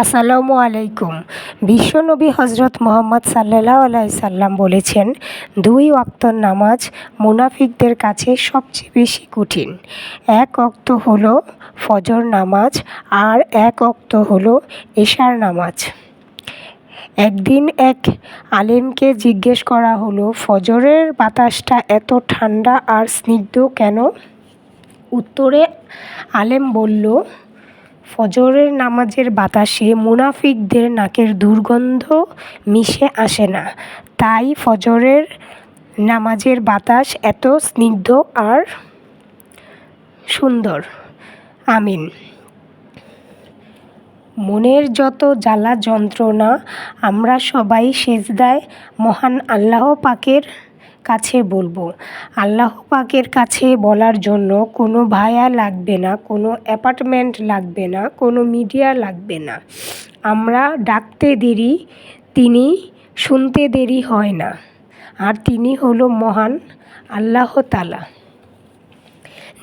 আসসালামু আলাইকুম। বিশ্বনবী হজরত মুহাম্মদ সাল্লাল্লাহু আলাইহি সাল্লাম বলেছেন, 2 ওয়াক্ত নামাজ মুনাফিকদের কাছে সবচেয়ে বেশি কঠিন। 1 ওয়াক্ত হলো ফজর নামাজ আর 1 ওয়াক্ত হলো এশার নামাজ। একদিন এক আলেমকে জিজ্ঞেস করা হলো, ফজরের বাতাসটা এত ঠান্ডা আর স্নিগ্ধ কেন? উত্তরে আলেম বলল, ফজরের নামাজের বাতাসে মুনাফিকদের নাকের দুর্গন্ধ মিশে আসে না, তাই ফজরের নামাজের বাতাস এত স্নিগ্ধ আর সুন্দর। আমিন। মনের যত জ্বালা যন্ত্রণা আমরা সবাই সেজদায় মহান আল্লাহ পাকের কাছে বলবো। আল্লাহ পাকের কাছে বলার জন্য কোনো ভায়া লাগবে না, কোনো অ্যাপার্টমেন্ট লাগবে না, কোনো মিডিয়া লাগবে না। আমরা ডাকতে দেরি, তিনি শুনতে দেরি হয় না। আর তিনি হলো মহান আল্লাহ তাআলা।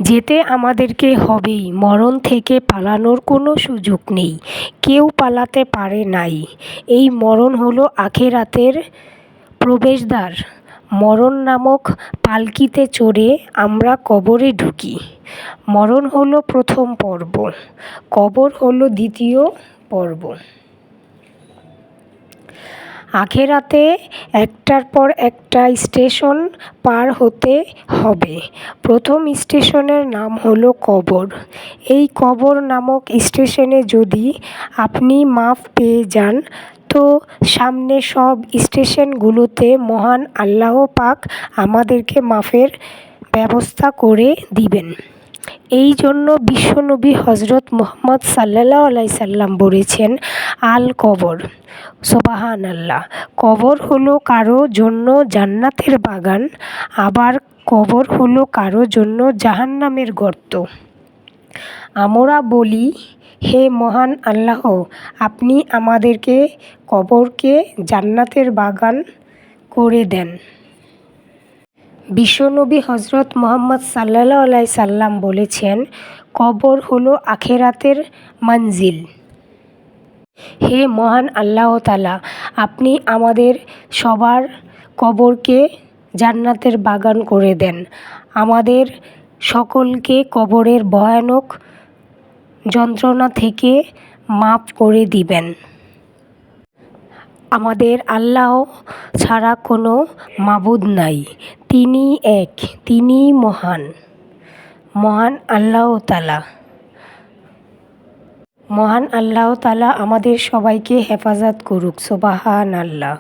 যেতে আমাদেরকে হবেই, মরণ থেকে পালানোর কোনো সুযোগ নেই, কেউ পালাতে পারে নাই। এই মরণ হলো আখিরাতের প্রবেশদ্বার। মরণ নামক পালকিতে চড়ে আমরা কবরে ঢুকি। মরণ হলো প্রথম পর্ব, কবর হলো দ্বিতীয় পর্ব। আখিরাতে একটার পর একটা স্টেশন পার হতে হবে। প্রথম স্টেশনের নাম হলো কবর। এই কবর নামক স্টেশনে যদি আপনি মাফ পেয়ে যান, তো সামনে সব স্টেশনগুলোতে মহান আল্লাহ পাক আমাদেরকে মাফের ব্যবস্থা করে দিবেন। এই জন্য বিশ্বনবী হজরত মুহাম্মদ সাল্লাল্লাহু আলাইহি সাল্লাম বলেছেন, আল কবর, সুবহানাল্লাহ। কবর হলো কারো জন্য জান্নাতের বাগান, আবার কবর হলো কারো জন্য জাহান্নামের গর্ত। আমরা বলি, হে মহান আল্লাহ, আপনি আমাদেরকে কবরকে জান্নাতের বাগান করে দেন। বিশ্বনবী হজরত মুহাম্মদ সাল্লাল্লাহু আলাইহি সাল্লাম বলেছেন, কবর হলো আখিরাতের মঞ্জিল। হে মহান আল্লাহ তাআলা, আপনি আমাদের সবার কবরকে জান্নাতের বাগান করে দেন। আমাদের সকলকে কবরের ভয়ানক যন্ত্রণা থেকে মাফ করে দিবেন। আমাদের আল্লাহ ছাড়া কোনো মাবুদ নাই, তিনি এক, তিনিই মহান। মহান আল্লাহ তাআলা। মহান আল্লাহ তাআলা আমাদের সবাইকে হেফাজত করুক। সুবহানাল্লাহ।